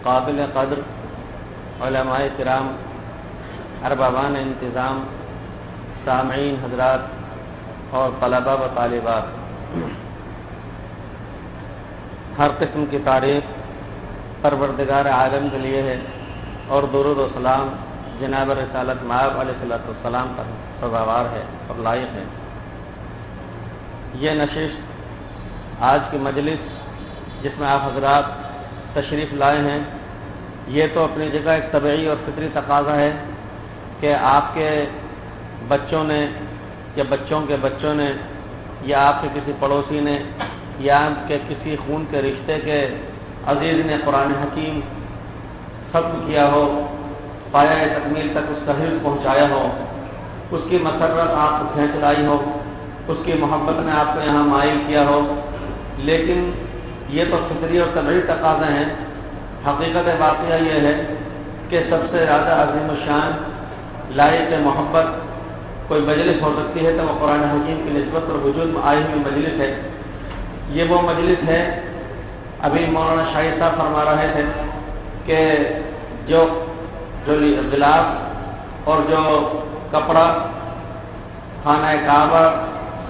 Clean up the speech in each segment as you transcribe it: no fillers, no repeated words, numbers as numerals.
قابل قدر علماء کرام، اربابان انتظام، سامعین حضرات اور طلباء و طالبات، ہر قسم کی تعریف پروردگار عالم کے لیے ہے اور درود و سلام جناب رسالت مآب علیہ السلام پر سزاوار ہے اور لائق ہے۔ یہ نشست، آج کی مجلس جس میں آپ حضرات تشریف لائے ہیں، یہ تو اپنی جگہ ایک طبعی اور فطری تقاضا ہے کہ آپ کے بچوں نے یا بچوں کے بچوں نے یا آپ کے کسی پڑوسی نے یا آپ کے کسی خون کے رشتے کے عزیز نے قرآن حکیم ختم کیا ہو، پایہ تکمیل تک اس کا حفظ پہنچایا ہو، اس کی مسرت آپ کو کھینچ لائی ہو، اس کی محبت نے آپ کو یہاں مائل کیا ہو، لیکن یہ تو فطری اور طبعی تقاضے ہیں۔ حقیقت واقعہ یہ ہے کہ سب سے زیادہ عظیم الشان لائق محبت کوئی مجلس ہو سکتی ہے تو وہ قرآن حکیم کی نسبت اور وجود میں آئی ہوئی مجلس ہے۔ یہ وہ مجلس ہے، ابھی مولانا شاہی صاحب فرما رہے تھے کہ جو غلاف اور جو کپڑا خانہ کعبہ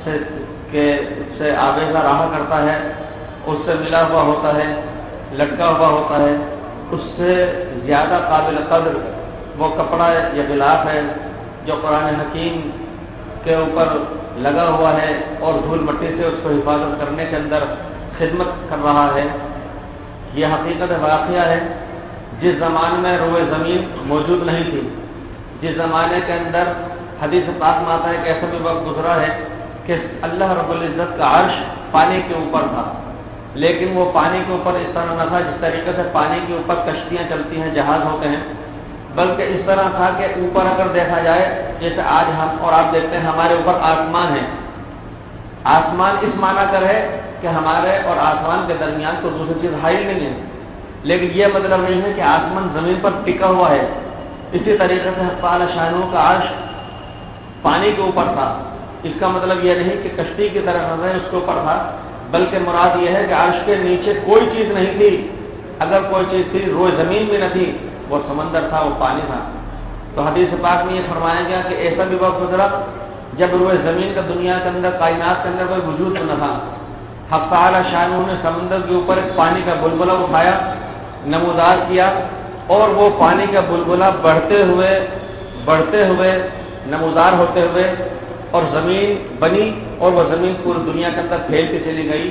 سے آویزہ رہا کرتا ہے، اس سے ملا ہوا ہوتا ہے، لٹکا ہوا ہوتا ہے، اس سے زیادہ قابل قدر وہ کپڑا یا غلاف ہے جو قرآن حکیم کے اوپر لگا ہوا ہے اور دھول مٹی سے اس کو حفاظت کرنے کے اندر خدمت کر رہا ہے۔ یہ حقیقت واقعہ ہے۔ جس زمانے میں روئے زمین موجود نہیں تھی، جس زمانے کے اندر حدیث پاک میں آتا ہے کہ ایسا بھی وقت گزرا ہے کہ اللہ رب العزت کا عرش پانی کے اوپر تھا، لیکن وہ پانی کے اوپر اس طرح نہ تھا جس طریقے سے پانی کے اوپر کشتیاں چلتی ہیں، جہاز ہوتے ہیں، بلکہ اس طرح تھا کہ اوپر اگر دیکھا جائے جیسے آج ہم اور آپ دیکھتے ہیں ہمارے اوپر آسمان ہے، آسمان اس معنی کر ہے کہ ہمارے اور آسمان کے درمیان کوئی دوسری چیز حائل نہیں ہے، لیکن یہ مطلب نہیں ہے کہ آسمان زمین پر ٹکا ہوا ہے۔ اسی طریقے سے حق تعالی شانہ کا عرش پانی کے اوپر تھا، اس کا مطلب یہ نہیں کہ کشتی کی طرح نظر اس کے اوپر تھا، بلکہ مراد یہ ہے کہ عرش کے نیچے کوئی چیز نہیں تھی، اگر کوئی چیز تھی روئے زمین بھی نہ تھی، وہ سمندر تھا، وہ پانی تھا۔ تو حدیث پاک میں یہ فرمایا گیا کہ ایسا بھی وقت گزرا جب روئے زمین کا دنیا کے اندر کائنات کے اندر کوئی وجود نہ تھا، حق تعالی شانہ نے سمندر کے اوپر ایک پانی کا بلبلہ اٹھایا، نمودار کیا، اور وہ پانی کا بلبلہ بڑھتے ہوئے نمودار ہوتے ہوئے اور زمین بنی، اور وہ زمین پوری دنیا کے اندر پھیلتی چلی گئی۔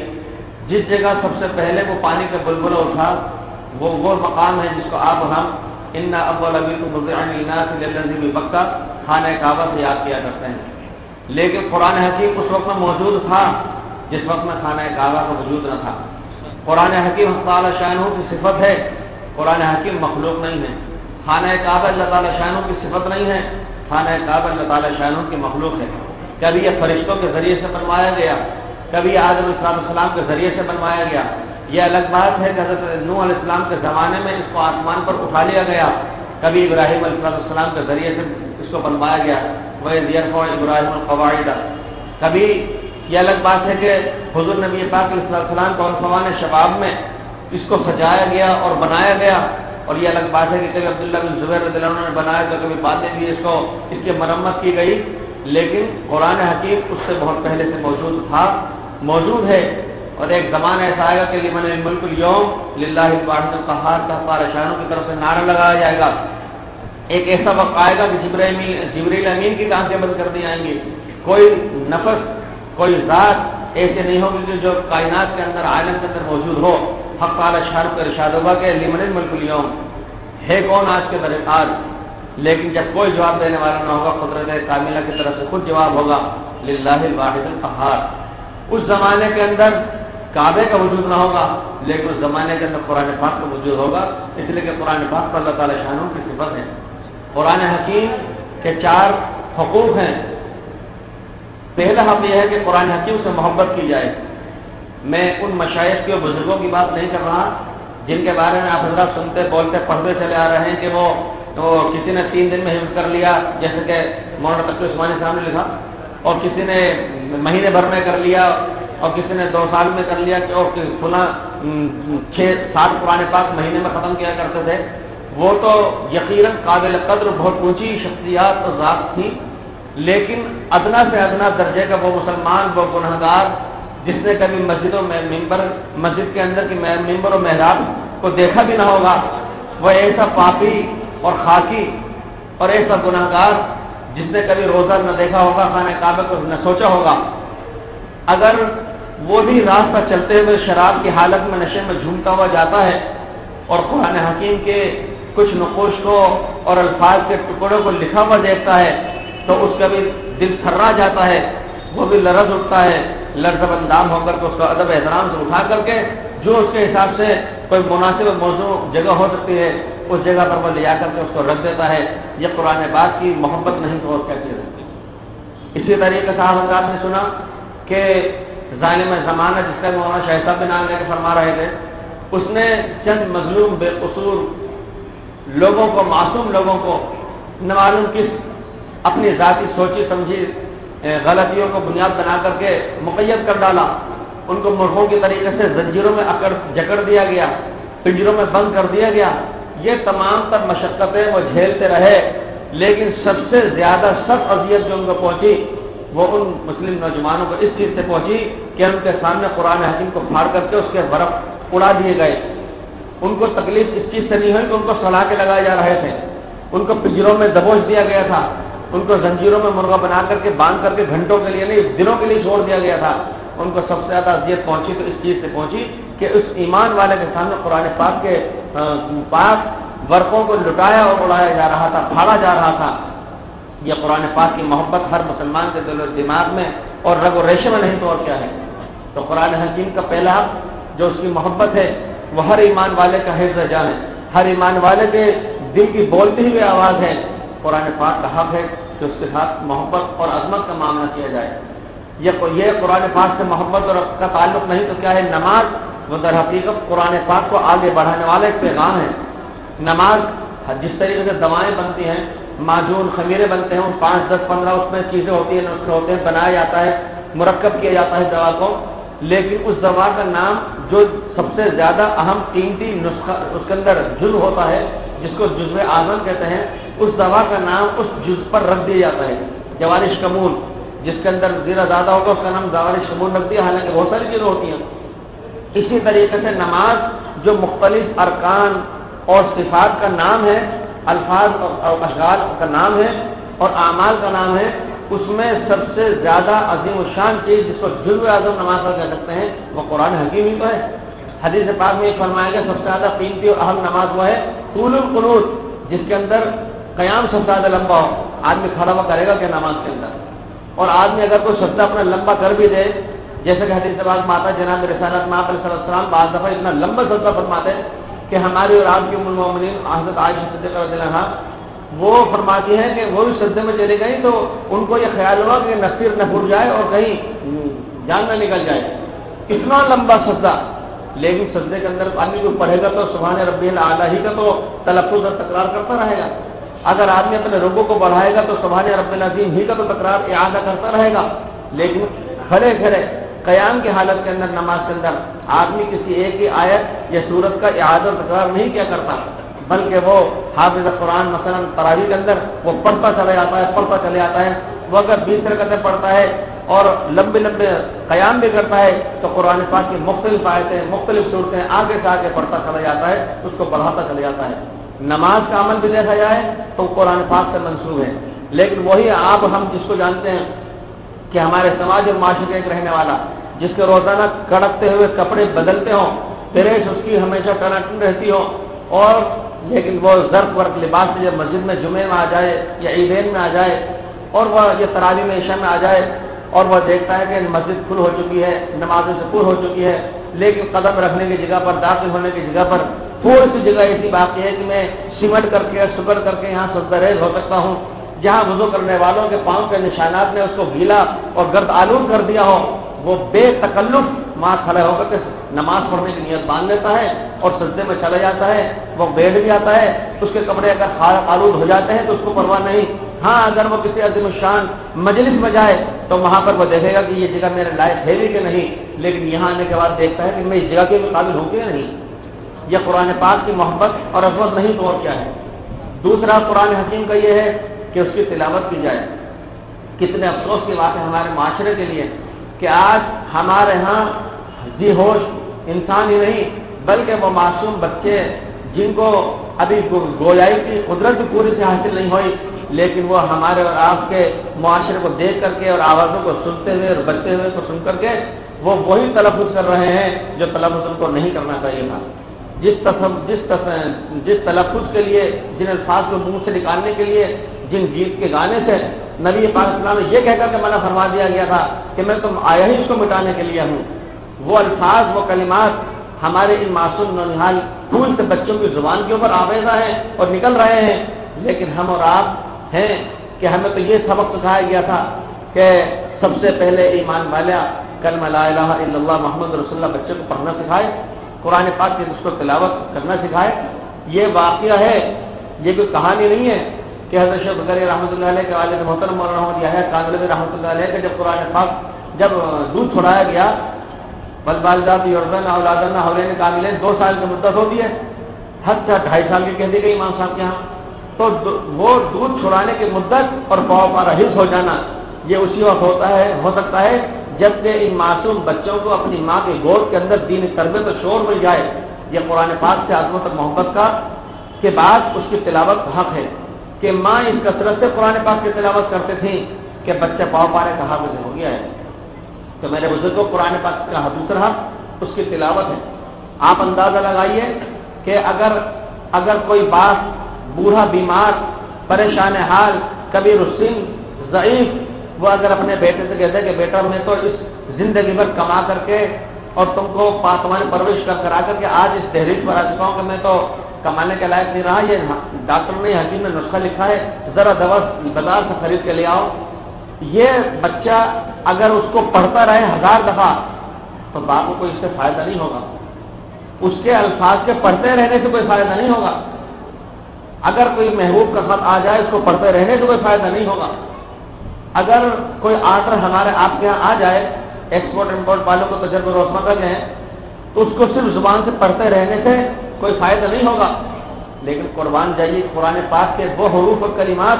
جس جگہ سب سے پہلے وہ پانی کا بلبلہ اٹھا وہ مقام ہے جس کو آپ ہم انا اول بیت وضع للناس للذی ببکہ خانہ کعبہ سے یاد کیا کرتے ہیں، لیکن قرآن حکیم اس وقت میں موجود تھا جس وقت میں خانہ کعبہ کا وجود نہ تھا۔ قرآن حکیم حق تعالی شانہ کی صفت ہے، قرآن حکیم مخلوق نہیں ہے۔ خانہ کعبہ اللہ تعالی شانہ کی صفت نہیں ہے، خانہ کعبہ اللہ تعالی شانہ کی مخلوق ہے۔ کبھی یہ فرشتوں کے ذریعے سے بنوایا گیا، کبھی آدم علیہ السلام کے ذریعے سے بنوایا گیا۔ یہ الگ بات ہے کہ حضرت نوح علیہ السلام کے زمانے میں اس کو آسمان پر اٹھا لیا گیا، کبھی ابراہیم علیہ السلام کے ذریعے سے اس کو بنوایا گیا، وَإِذْ يَرْفَعُ إِبْرَاهِيمُ الْقَوَاعِدَ۔ کبھی یہ الگ بات ہے کہ حضور نبی پاک علیہ السلام کو عنفوان شباب میں اس کو سجایا گیا اور بنایا گیا، اور یہ الگ بات ہے کہ کبھی عبداللہ بن زبیر رضی اللہ عنہ نے بنایا تو کبھی بعد میں بھی اس کی مرمت کی گئی، لیکن قرآن حکیم اس سے بہت پہلے سے موجود ہے۔ اور ایک زمانہ ایسا آئے گا کہ لمن الملک اليوم للہ الواحد القہار کا تعالی شانہ کی طرف سے نعرہ لگایا جائے گا۔ ایک ایسا وقت آئے گا کہ جبریل امین کی آنکھیں بند کر دی جائیں گی، کوئی نفس کوئی ذات ایسے نہیں ہوگی کہ جو کائنات کے اندر عالم کے اندر موجود ہو۔ حق تعالی شانہ کا ارشاد ہوگا کہ لمن الملک اليوم، ہے کون آج کے درکار، لیکن جب کوئی جواب دینے والا نہ ہوگا، قدرت کاملہ کی طرف سے خود جواب ہوگا للہ الواحد القہار۔ اس زمانے کے اندر کعبے کا وجود نہ ہوگا، لیکن اس زمانے کے اندر قرآن پاک کا وجود ہوگا، اس لیے کہ قرآن پاک پر اللہ تعالی شانہ کی صفت ہے۔ قرآن حکیم کے 4 حقوق ہیں۔ پہلا حق یہ ہے کہ قرآن حکیم سے محبت کی جائے۔ میں ان مشائخ کے بزرگوں کی بات نہیں کر رہا جن کے بارے میں آپ حضرات سنتے بولتے پڑھتے چلے آ رہے ہیں کہ وہ تو کسی نے 3 دن میں حفظ کر لیا، جیسے کہ مولانا تقی عثمانی صاحب نے لکھا، اور کسی نے مہینے بھر میں کر لیا، اور کسی نے 2 سال میں کر لیا، اور فلاں 6-7 قرآن پاک مہینے میں ختم کیا کرتے تھے، وہ تو یقیناً قابل قدر بہت اونچی شخصیات اور ذات تھی، لیکن ادنا سے ادنا درجے کا وہ مسلمان، وہ گنہگار جس نے کبھی مسجد کے اندر کی ممبر و محراب کو دیکھا بھی نہ ہوگا، وہ ایسا پاپی اور خاکی اور ایسا گنہگار جس نے کبھی روزہ نہ دیکھا ہوگا، خانہ کعبہ کو نہ سوچا ہوگا، اگر وہ بھی راستہ چلتے ہوئے شراب کی حالت میں نشے میں جھومتا ہوا جاتا ہے اور قرآن حکیم کے کچھ نقوش کو اور الفاظ کے ٹکڑوں کو لکھا ہوا دیکھتا ہے تو اس کا بھی دل تھرا جاتا ہے، وہ بھی لرز اٹھتا ہے، لرزب اندام ہو کر کے اس کو ادب احترام سے اٹھا کر کے جو اس کے حساب سے کوئی مناسب موضوع جگہ ہو سکتی ہے اس جگہ پر وہ لے جا کر کے اس کو رکھ دیتا ہے۔ یہ قرآن پاک کی محبت نہیں تو اور کیا چیز ہے۔ اسی طریقے سے آپ نے سنا کہ ظالم زمانہ جس کا مولانا شاہ صاحب بن عامر کے فرما رہے تھے، اس نے چند مظلوم بے قصور لوگوں کو، معصوم لوگوں کو نہ معلوم کس اپنی ذاتی سوچی سمجھی غلطیوں کو بنیاد بنا کر کے مقید کر ڈالا، ان کو مرغوں کی طریقے سے زنجیروں میں جکڑ دیا گیا، پنجروں میں بند کر دیا گیا۔ یہ تمام تر مشقتیں وہ جھیلتے رہے، لیکن سب سے زیادہ سخت اذیت جو ان کو پہنچی وہ ان مسلم نوجوانوں کو اس چیز سے پہنچی کہ ان کے سامنے قرآن حکیم کو پھاڑ کر کے اس کے برف اڑا دیے گئے۔ ان کو تکلیف اس چیز سے نہیں ہوئی کہ ان کو سلا کے لگائے جا رہے تھے، ان کو پنجروں میں دبوچ دیا گیا تھا، ان کو زنجیروں میں مرغا بنا کر کے باندھ کر کے گھنٹوں کے لیے نہیں دنوں کے لیے چھوڑ دیا گیا تھا۔ ان کو سب سے زیادہ اذیت پہنچی تو اس چیز سے پہنچی کہ اس ایمان والے کے سامنے قرآن پاک کے پاک ورقوں کو لٹایا اور اڑایا جا رہا تھا، پھاڑا جا رہا تھا۔ یہ قرآن پاک کی محبت ہر مسلمان کے دل و دماغ میں اور رگ و ریشے میں نہیں تو اور کیا ہے۔ تو قرآن حکیم کا پہلا جو اس کی محبت ہے وہ ہر ایمان والے کا حفظ جان ہے، ہر ایمان والے کے دل کی بولتی ہوئی آواز ہے۔ قرآن پاک کا حق ہے کہ اس کے ساتھ محبت اور عظمت کا معاملہ کیا جائے۔ یہ قرآن پاک سے محبت اور کا تعلق نہیں تو کیا ہے؟ نماز وہ در حقیقت قرآن پاک کو آگے بڑھانے والا ایک پیغام ہے۔ نماز جس طریقے سے دوائیں بنتی ہیں، معجون خمیرے بنتے ہیں، 5, 10, 15 اس میں چیزیں ہوتی ہیں، نسخے ہوتے ہیں، بنایا جاتا ہے، مرکب کیا جاتا ہے دوا کو، لیکن اس دوا کا نام جو سب سے زیادہ اہم قیمتی نسخہ اس کے اندر جزو ہوتا ہے جس کو جزو اعظم کہتے ہیں، اس دوا کا نام اس جزو پر رکھ دیا جاتا ہے۔ جوارش کمون جس کے اندر زیرہ زیادہ ہوگا اس کا نام جوارش کمون رکھ دیا، حالانکہ بہت ساری چیزیں ہوتی ہیں۔ اسی طریقے سے نماز جو مختلف ارکان اور صفات کا نام ہے، الفاظ اور اشغال کا نام ہے اور اعمال کا نام ہے، اس میں سب سے زیادہ عظیم الشان چیز جس کو جزو اعظم نماز کا کہہ سکتے ہیں وہ قرآن حکیم ہی تو ہے۔ حدیث پاک میں یہ فرمایا گیا سب سے زیادہ قیمتی اور اہم نماز وہ ہے طول القنوت، جس کے اندر قیام سب سے زیادہ لمبا ہو۔ آدمی کھڑا ہوا کرے گا کہ نماز کے اندر، اور آدمی اگر کوئی سجدہ اپنا لمبا کر بھی دے، جیسے کہ حدیث پاک ماتا جناب رسالت ماں علیہ السلام بعض دفعہ اتنا لمبا سجدہ فرماتے ہیں کہ ہماری اور آپ کی ام المومنین حضرت عائشہ صدیقہ رضی اللہ عنہا وہ فرماتی ہیں کہ وہ بھی سجدے میں چلی گئی تو ان کو یہ خیال ہوا کہ نصیر نہ پھٹ جائے اور کہیں جان نہ نکل جائے، اتنا لمبا سجدہ۔ لیکن سجدے کے اندر آدمی جو پڑھے گا تو سبحان ربی الاعلیٰ ہی کا تو تلفظ اور تکرار کرتا رہے گا، اگر آدمی اپنے رکوع کو بڑھائے گا تو سبحان رب العظیم ہی کا تو تکرار اعادہ کرتا رہے گا۔ لیکن کھڑے کھڑے قیام کی حالت کے اندر نماز کے اندر آدمی کسی ایک ہی آیت یا سورت کا اعادہ تکرار نہیں کیا کرتا، بلکہ وہ حافظ قرآن مثلا تراویح کے اندر وہ پڑھتا چلا جاتا ہے، وہ اگر 20 رکعتیں پڑھتا ہے اور لمبے لمبے قیام بھی کرتا ہے تو قرآن پاک کی مختلف آیتیں مختلف صورتیں آگے سے آگے پڑھتا چلا جاتا ہے، اس کو بڑھاتا چلا جاتا ہے۔ نماز کا عمل بھی دیکھا جائے تو قرآن پاک سے منسوب ہے، لیکن وہی آپ ہم جس کو جانتے ہیں کہ ہمارے سماج اور معاشرے کا ایک رہنے والا جس کے روزانہ کڑکتے ہوئے کپڑے بدلتے ہوں، فریش اس کی ہمیشہ ٹناٹن رہتی ہو، اور لیکن وہ ظرف ورق لباس سے جب مسجد میں جمعے میں آ جائے یا عیدین میں آ جائے اور وہ یہ تراویح میں عشاء میں آ جائے اور وہ دیکھتا ہے کہ مسجد کھل ہو چکی ہے، نمازوں سے پر ہو چکی ہے، لیکن قدم رکھنے کی جگہ پر، داخل ہونے کی جگہ پر تھوڑی سی جگہ ایسی باقی ہے کہ میں سمٹ کر کے سکڑ کر کے یہاں سجدہ ریز ہو سکتا ہوں، جہاں وضو کرنے والوں کے پاؤں کے نشانات نے اس کو گیلا اور گرد آلود کر دیا ہو، وہ بے تکلف ماں کھڑے ہو کر کے نماز پڑھنے کی نیت باندھ لیتا ہے اور سجدے میں چلا جاتا ہے، وہ بیٹھ بھی آتا ہے، اس کے کپڑے اگر آلود ہو جاتے ہیں تو اس کو پرواہ نہیں۔ ہاں اگر وہ کسی عظیم الشان مجلس میں جائے تو تو وہاں پر وہ دیکھے گا کہ یہ جگہ میرے لائق ہے بھی کہ نہیں، لیکن یہاں آنے کے بعد دیکھتا ہے کہ میں اس جگہ کے قابل ہوں کہ نہیں، یہ قرآن پاک کی محبت اور عظمت نہیں تو اور کیا ہے۔ دوسرا قرآن حکیم کا یہ ہے کہ اس کی تلاوت کی جائے۔ کتنے افسوس کی بات ہے ہمارے معاشرے کے لیے کہ آج ہمارے ہاں جی ہوش انسان ہی نہیں بلکہ وہ معصوم بچے جن کو ابھی گویائی کی قدرت بھی پوری سے حاصل نہیں ہوئی، لیکن وہ ہمارے اور آپ کے معاشرے کو دیکھ کر کے اور آوازوں کو سنتے ہوئے اور بچتے ہوئے کو سن کر کے وہ وہی تلفظ کر رہے ہیں جو تلفظ ان کو نہیں کرنا چاہیے تھا۔ جس تلفظ کے لیے، جن الفاظ کو منہ سے نکالنے کے لیے، جن گیت کے گانے سے نبی پاک صلی اللہ علیہ وسلم نے یہ کہہ کر کے منع فرما دیا گیا تھا کہ میں تم آیا ہی اس کو مٹانے کے لیے ہوں، وہ الفاظ وہ کلمات ہمارے ان معصوم نونہال پھول سے بچوں کی زبان کے اوپر آویزہ ہیں اور نکل رہے ہیں، لیکن ہم اور آپ ہیں کہ ہمیں تو یہ سبق سکھایا گیا تھا کہ سب سے پہلے ایمان والا کلمہ لا الہ الا اللہ محمد رسول اللہ بچے کو پڑھنا سکھائے، قرآن پاک کی اس کو تلاوت کرنا سکھائے۔ یہ واقعہ ہے، یہ کوئی کہانی نہیں ہے کہ حضرت شیخ زکریا رحمۃ اللہ علیہ کے والد محترم مولانا محمد یحییٰ کاندھلوی رحمۃ اللہ علیہ کے جب قرآن پاک جب دودھ چھڑایا گیا، والوالدات یرضعن اولادہن حولین کاملین، 2 سال کی مدت ہوتی ہے، حد سے 2.5 سال کی کہہ دی گئی امام صاحب کے یہاں، تو وہ دودھ چھڑانے کی مدت اور پاؤ پارا حفظ ہو جانا یہ اسی وقت ہو سکتا ہے جبکہ ان معصوم بچوں کو اپنی ماں کے گود کے اندر دین تربیت و شعور مل جائے۔ یہ قرآن پاک سے عظمت اور محبت کا کے بعد اس کی تلاوت کا حق ہے کہ ماں اس کثرت سے قرآن پاک کی تلاوت کرتے تھیں کہ بچہ پاؤ پارے کا حافظ ہو گیا ہے۔ تو میرے بزرگوں قرآن پاک کا دوسرا حق اس کی تلاوت ہے۔ آپ اندازہ لگائیے کہ اگر کوئی باپ بوڑھا بیمار پریشان حال کبیر السن ضعیف وہ اگر اپنے بیٹے سے کہتے کہ بیٹا میں تو اس زندگی بھر کما کر کے اور تم کو تمہاری پرورش کرا کر کے آج اس تحریک پر آ چکا ہوں کہ میں تو کمانے کے لائق نہیں رہا، یہ ڈاکٹر نے حکیم نے نسخہ لکھا ہے ذرا دوا بازار سے خرید کے لے آؤ، یہ بچہ اگر اس کو پڑھتا رہے 1000 دفعہ تو باپ کو اس سے فائدہ نہیں ہوگا، اس کے الفاظ کے پڑھتے رہنے سے کوئی فائدہ نہیں ہوگا۔ اگر کوئی محبوب کا خط آ جائے اس کو پڑھتے رہنے سے کوئی فائدہ نہیں ہوگا۔ اگر کوئی آرڈر ہمارے آپ کے یہاں آ جائے، ایکسپورٹ امپورٹ والوں کو تجربہ روشن کر لیں تو اس کو صرف زبان سے پڑھتے رہنے سے کوئی فائدہ نہیں ہوگا، لیکن قربان جائیے قرآن پاک کے وہ حروف اور کلمات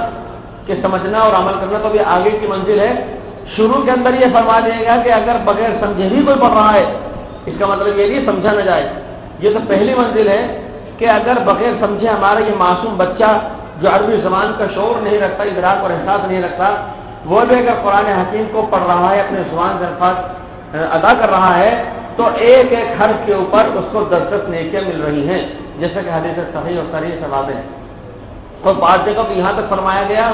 کے سمجھنا اور عمل کرنا تو بھی آگے کی منزل ہے۔ شروع کے اندر یہ فرما دے گا کہ اگر بغیر سمجھے ہی کوئی پڑھ رہا ہے اس کا مطلب یہ نہیں سمجھا نہ جائے، یہ تو پہلی منزل ہے کہ اگر بغیر سمجھے ہمارا یہ معصوم بچہ جو عربی زبان کا شعور نہیں رکھتا، ادراک اور احساس نہیں رکھتا، وہ بھی اگر قرآن حکیم کو پڑھ رہا ہے اپنے زبان سے الفاظ ادا کر رہا ہے تو ایک ایک حرف کے اوپر اس کو 10 نیکیاں مل رہی ہیں، جیسا کہ حدیث صحیح اور صریح سے واضح ہے۔ تو بعض جگہ کو یہاں تک فرمایا گیا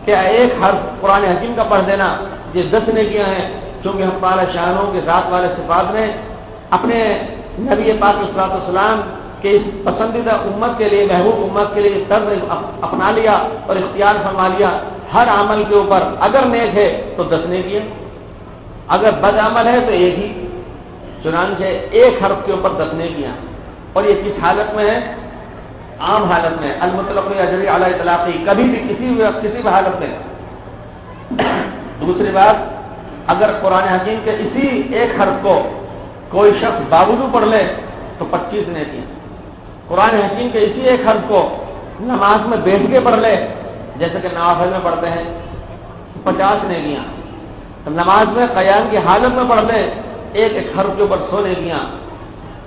کہ ایک حرف قرآن حکیم کا پڑھ دینا یہ 10 نیکیاں ہیں، چونکہ ہم تعالیٰ شانوں کے ذات والے صفات میں اپنے نبی پاک صلی اللہ علیہ وسلم کہ اس پسندیدہ امت کے لیے محبوب امت کے لیے طرز اپنا لیا اور اختیار فرما لیا، ہر عمل کے اوپر اگر نیک ہے تو 10 نیکیاں، اگر بد عمل ہے تو ایک ہی، چنانچہ ایک حرف کے اوپر 10 نیکیاں۔ اور یہ کس حالت میں ہے؟ عام حالت میں، المطلق اجری علی اطلاقی، کبھی بھی کسی بھی حالت میں۔ دوسری بات، اگر قرآن حکیم کے اسی ایک حرف کو کوئی شخص باوضو پڑھ لے تو 25 نیکیاں، قرآن حکیم کے اسی ایک حرف کو نماز میں بیٹھ کے پڑھ لے جیسے کہ نوافل میں پڑھتے ہیں 50 نیکیاں، نماز میں قیام کی حالت میں پڑھ لے ایک ایک حرف کے اوپر 100 نیکیاں،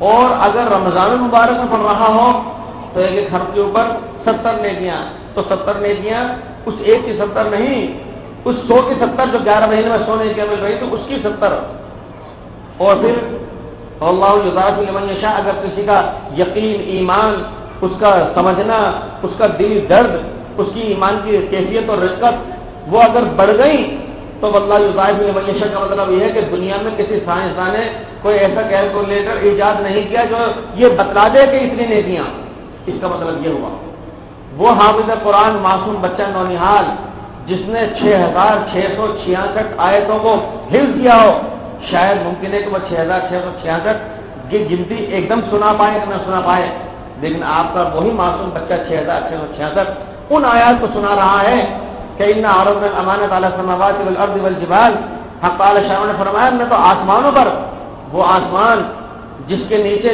اور اگر رمضان المبارک میں پڑھ رہا ہو تو ایک ایک حرف کے اوپر 70 نیکیاں، تو 70 نیکیاں اس ایک کی 70 نہیں، اس 100 کی 70 جو 11 مہینے میں 100 نیکیاں مل رہی تو اس کی 70، اور پھر اللہ یضاعف لمن یشاء، اگر کسی کا یقین ایمان اس کا سمجھنا اس کا دلی درد اس کی ایمان کی کیفیت اور رقت وہ اگر بڑھ گئی تو واللہ یضاعف لمن یشاء کا مطلب یہ ہے کہ دنیا میں کسی سائنسدان نے کوئی ایسا کیلکولیٹر ایجاد نہیں کیا جو یہ بتلا دے کہ اتنی نیکیاں، اس کا مطلب یہ ہوا وہ حافظ قرآن معصوم بچہ نونہال جس نے 6666 آیتوں کو حفظ کیا ہو، شاید ممکن ہے کہ وہ 6666 کی گنتی ایک دم سنا پائے کہ نہ سنا پائے، لیکن آپ کا وہی معصوم بچہ 6666 ان آیات کو سنا رہا ہے کہ ان عرضنا الامانۃ علی السماوات والارض والجبال، حق تعالی شاہ نے فرمایا میں تو آسمانوں پر، وہ آسمان جس کے نیچے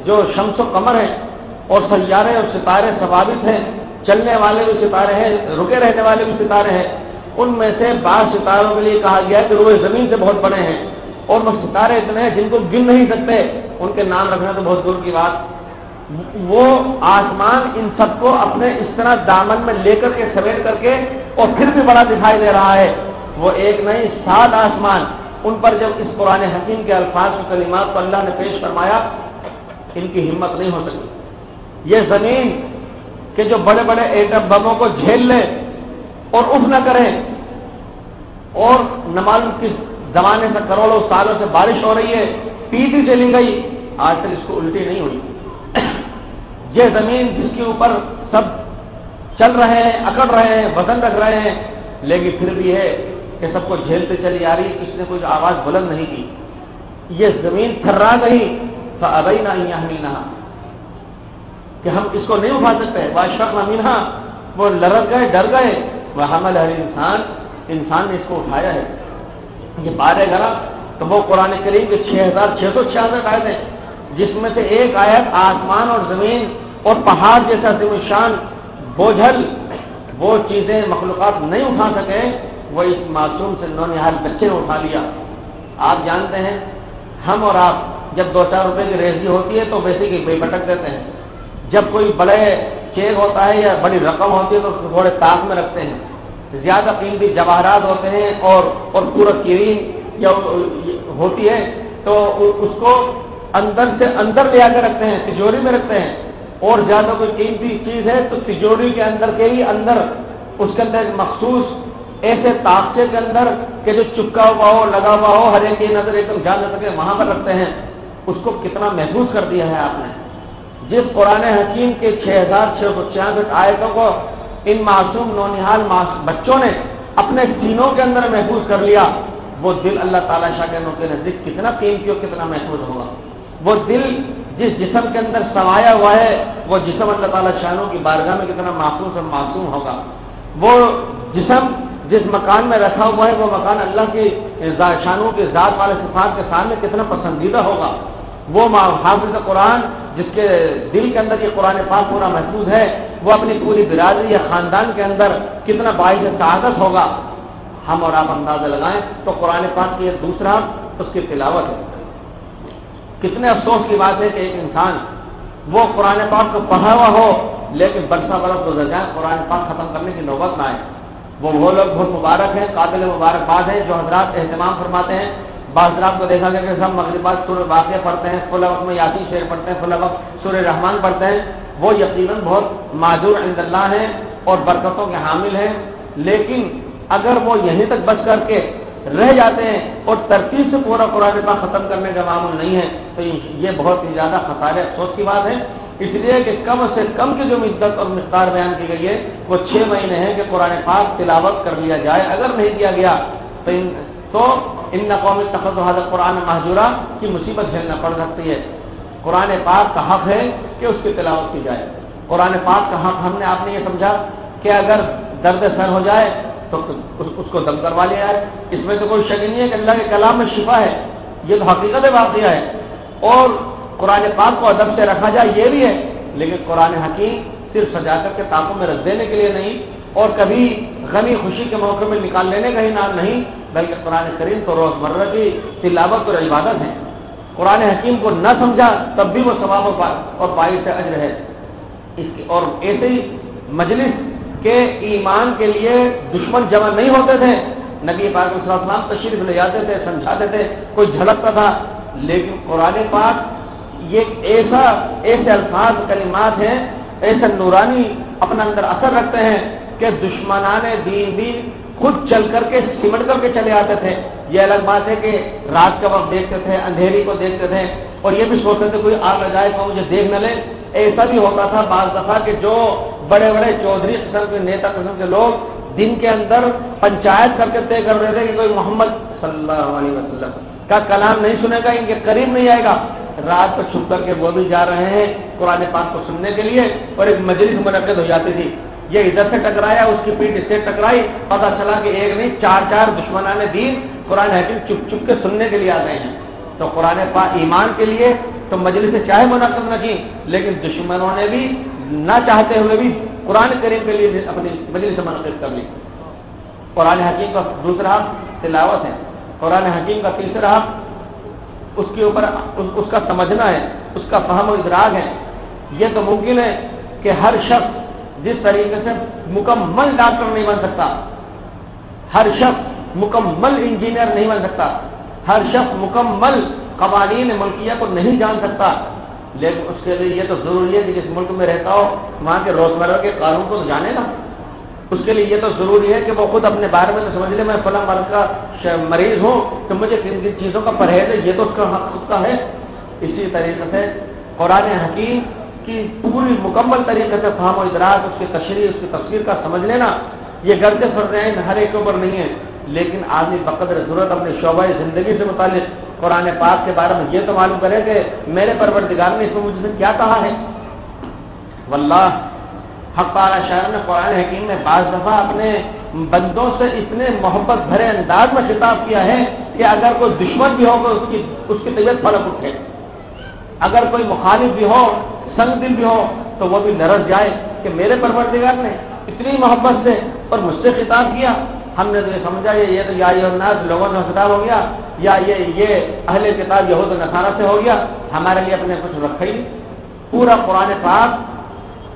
جو شمس و قمر ہے اور سیارے اور ستارے ثوابت ہیں، چلنے والے بھی ستارے ہیں، رکے رہنے والے بھی ستارے ہیں، ان میں سے بعض ستاروں کے لیے کہا گیا ہے کہ وہ زمین سے بہت بڑے ہیں، اور وہ ستارے اتنے ہیں جن کو گن نہیں سکتے، ان کے نام رکھنا تو بہت دور کی بات۔ وہ آسمان ان سب کو اپنے اس طرح دامن میں لے کر کے سمیٹ کر کے اور پھر بھی بڑا دکھائی دے رہا ہے، وہ ایک نہیں 7 آسمان، ان پر جب اس قرآن حکیم کے الفاظ و کلمات کو اللہ نے پیش فرمایا، ان کی ہمت نہیں ہو سکی۔ یہ زمین کہ جو بڑے بڑے ایٹم بموں کو جھیل لے اور اف نہ کرے، اور نماز کس زمانے سے کروڑوں سالوں سے بارش ہو رہی ہے، پیتی چلی گئی، آج تک اس کو الٹی نہیں ہوئی۔ یہ زمین جس کے اوپر سب چل رہے ہیں، اکڑ رہے ہیں، وزن رکھ رہے ہیں، لیکن پھر بھی ہے کہ سب کو جھیلتے چلی آ رہی، کسی نے کوئی آواز بلند نہیں کی۔ یہ زمین تھرا گئی، فأبینا ان یحملنها، کہ ہم اس کو نہیں اٹھا سکتے، واشفقنا منها، وہ لرز گئے، ڈر گئے، وحملها الانسان، انسان نے اس کو اٹھایا ہے۔ یہ بارے گرا تو وہ قرآن کریم کے 6666 آیتیں، جس میں سے ایک آیت آسمان اور زمین اور پہاڑ جیسا عظیم الشان بوجھل وہ چیزیں مخلوقات نہیں اٹھا سکے، وہ اس معصوم سے نونہال بچے نے اٹھا لیا۔ آپ جانتے ہیں ہم اور آپ جب 2-4 روپے کی ریزی ہوتی ہے تو ویسے ہی بے بٹک دیتے ہیں، جب کوئی بڑے چیک ہوتا ہے یا بڑی رقم ہوتی ہے تو اس کو تھوڑے طاق میں رکھتے ہیں، زیادہ قیمتی جواہرات ہوتے ہیں اور پورا کریم یا ہوتی ہے تو اس کو اندر سے اندر لے آ کے رکھتے ہیں، تجوری میں رکھتے ہیں، اور زیادہ کوئی قیمتی چیز ہے تو تجوری کے اندر کے ہی اندر اس کے اندر مخصوص ایسے تاخچے کے اندر کہ جو چپکا ہوا ہو، لگا ہوا ہو، ہر ایک کی نظر ایک دم جا نہ سکے، وہاں پر رکھتے ہیں۔ اس کو کتنا محفوظ کر دیا ہے آپ نے۔ جس قرآن حکیم کے 6666 آیتوں کو ان معصوم نونہال بچوں نے اپنے سینوں کے اندر محفوظ کر لیا، وہ دل اللہ تعالیٰ شاہ کے نزدیک کتنا قیمتی اور کتنا محفوظ ہوگا۔ وہ دل جس جسم کے اندر سمایا ہوا ہے، وہ جسم اللہ تعالیٰ شانوں کی بارگاہ میں کتنا محفوظ اور معصوم ہوگا۔ وہ جسم جس مکان میں رکھا ہوا ہے، وہ مکان اللہ کی شانوں کے ذات والے صفات کے سامنے کتنا پسندیدہ ہوگا۔ وہ حافظ قرآن جس کے دل کے اندر یہ قرآن پاک پورا محفوظ ہے، وہ اپنی پوری برادری یا خاندان کے اندر کتنا باعث سعادت ہوگا۔ ہم اور آپ اندازہ لگائیں تو قرآن پاک کی دوسرا اس کی تلاوت ہے۔ کتنے افسوس کی بات ہے کہ ایک انسان وہ قرآن پاک کو پڑھا ہوا ہو لیکن برسہ برس گزر جائے، قرآن پاک ختم کرنے کی نوبت نہ آئے۔ وہ لوگ بہت مبارک ہیں، قابل مبارکباد ہیں جو حضرات اہتمام فرماتے ہیں۔ بعض حضرات کو دیکھا گیا کہ سب مغرب بعد سورہ واقعہ پڑھتے ہیں، فلاں وقت میں یاسین شعر پڑھتے ہیں، فلاں وقت سورہ رحمان پڑھتے ہیں، وہ یقیناً بہت معذور عند اللہ ہیں اور برکتوں کے حامل ہیں، لیکن اگر وہ یہیں تک بچ کر کے رہ جاتے ہیں اور ترتیب سے پورا قرآن پاک ختم کرنے کا معمول نہیں ہے تو یہ بہت ہی زیادہ خسارے افسوس کی بات ہے۔ اس لیے کہ کم سے کم کی جو مدت اور مقدار بیان کی گئی ہے وہ 6 مہینے ہے کہ قرآن پاک تلاوت کر لیا جائے۔ اگر نہیں کیا گیا تو ان قوم اتخذوا هذا القرآن مہجورا کی مصیبت جھیلنا پڑ سکتی ہے۔ قرآن پاک کا حق ہے کہ اس کی تلاوت کی جائے۔ قرآن پاک کا حق ہم نے آپ نے یہ سمجھا کہ اگر درد سر ہو جائے تو اس کو دم کروا لیا جائے، اس میں تو کوئی شک نہیں ہے کہ اللہ کے کلام میں شفا ہے، یہ تو حقیقت واقعہ ہے، اور قرآن پاک کو ادب سے رکھا جائے یہ بھی ہے، لیکن قرآن حکیم صرف سجا کر کے تاکوں میں رکھ دینے کے لیے نہیں اور کبھی غمی خوشی کے موقع میں نکال لینے کا ہی نام نہیں، بلکہ قرآن کریم تو روزمرہ کی تلاوت اور عبادت ہے۔ قرآن حکیم کو نہ سمجھا تب بھی وہ ثواب اور باعث اجر ہے۔ اور ایسے ہی مجلس کے ایمان کے لیے دشمن جمع نہیں ہوتے تھے، نبی پاک صلی اللہ علیہ وسلم تشریف لے جاتے تھے، سمجھاتے تھے، کوئی جھلکتا تھا، لیکن قرآن پاک یہ ایسے الفاظ کلمات ہیں، ایسے نورانی اپنا اندر اثر رکھتے ہیں کہ دشمنان دین بھی خود چل کر کے سمٹ کر کے چلے آتے تھے۔ یہ الگ بات ہے کہ رات کا وقت دیکھتے تھے، اندھیری کو دیکھتے تھے اور یہ بھی سوچتے تھے کوئی آگ لگائے تو مجھے دیکھ نہ لے۔ ایسا بھی ہوتا تھا بعض دفعہ کہ جو بڑے بڑے چودھری قسم کے نیتا قسم کے لوگ دن کے اندر پنچایت کر کے طے کر رہے تھے کہ کوئی محمد صلی اللہ علیہ وسلم کا کلام نہیں سنے گا، ان کے قریب نہیں آئے گا، رات کو چھپ کر کے وہ بھی جا رہے ہیں قرآن پاک کو سننے کے لیے، اور ایک مجلس منعقد ہو جاتی تھی یہ ادھر سے ٹکرایا، اس کی پیٹھ اس سے ٹکرائی، پتہ چلا کہ ایک نہیں چار چار دشمنان دین قرآن حکیم چپ چپ کے سننے کے لیے آ گئے ہیں۔ تو قرآن پاک ایمان کے لیے تو مجلس سے چاہے منعقد نہ کی، لیکن دشمنوں نے بھی نہ چاہتے ہوئے بھی قرآن کریم کے لیے اپنی مجلس سے منعقد کر لی۔ قرآن حکیم کا دوسرا حق تلاوت ہے، قرآن حکیم کا تیسرا حق اس کے اوپر اس کا سمجھنا ہے، اس کا فہم و ادراک ہے۔ یہ تو ممکن ہے کہ ہر شخص جس طریقے سے مکمل ڈاکٹر نہیں بن سکتا، ہر شخص مکمل انجینئر نہیں بن سکتا، ہر شخص مکمل قوانین ملکیہ کو نہیں جان سکتا، لیکن اس کے لیے یہ تو ضروری ہے کہ جس ملک میں رہتا ہو وہاں کے روزمرہ کے قانون کو تو جانے نا۔ اس کے لیے یہ تو ضروری ہے کہ وہ خود اپنے بارے میں تو سمجھ لے، میں فلاں مرض کا مریض ہوں تو مجھے کن کن چیزوں کا پرہیز ہے، یہ تو اس کا حق خود کا ہے۔ اسی طریقے سے قرآن حکیم کی پوری مکمل طریقے سے فہم و ادراک، اس کی تشریح، اس کی تفسیر کا سمجھ لینا، یہ غرض فرض ہیں ہر ایک کے اوپر نہیں ہے، لیکن آدمی بقدر ضرورت اپنے شعبہ زندگی سے متعلق قرآن پاک کے بارے میں یہ تو معلوم کرے کہ میرے پروردگار نے اس میں مجھ سے کیا کہا ہے۔ واللہ حق تعالی شاعر نے قرآن حکیم میں بعض دفعہ اپنے بندوں سے اتنے محبت بھرے انداز میں خطاب کیا ہے کہ اگر کوئی دشمن بھی ہو تو اس کی طبیعت پلک اٹھے، اگر کوئی مخالف بھی ہو، سنگ دل بھی ہو، تو وہ بھی لرز جائے کہ میرے پروردگار نے اتنی محبت سے اور مجھ سے خطاب کیا۔ ہم نے تو یہ سمجھا یہ تو یا ایھا الناس لوگوں سے خطاب ہو گیا، یا یہ اہل کتاب یہود و نصارہ سے ہو گیا، ہمارے لیے اپنے کچھ رکھا ہی نہیں۔ پورا قرآن پاک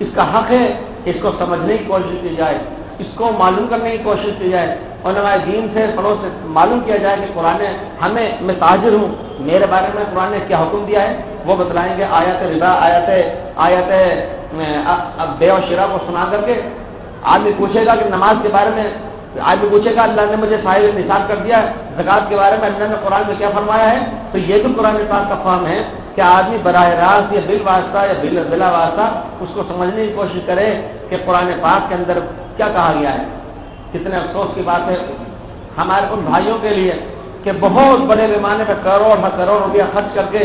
اس کا حق ہے، اس کو سمجھنے کی کوشش کی جائے، اس کو معلوم کرنے کی کوشش کی جائے، علماء دین سے پڑھوں سے معلوم کیا جائے کہ قرآن ہمیں، میں تاجر ہوں، میرے بارے میں قرآن نے کیا حکم دیا ہے وہ بتلائیں گے۔ آیت ربا، آیت بے و شرا کو سنا کر کے آدمی پوچھے گا کہ نماز کے بارے میں، آدمی پوچھے گا اللہ نے مجھے صاحب نصاب کر دیا ہے، زکوٰۃ کے بارے میں اللہ نے قرآن میں کیا فرمایا ہے، تو یہ بھی قرآن پاک کا فہم ہے کہ آدمی براہ راست یا بال واسطہ یا بلا واسطہ اس کو سمجھنے کی کوشش کرے کہ قرآن پاک کے اندر کیا کہا گیا ہے۔ کتنے افسوس کی بات ہے ہمارے ان بھائیوں کے لیے کہ بہت بڑے پیمانے پہ کروڑ روپیہ خرچ کر کے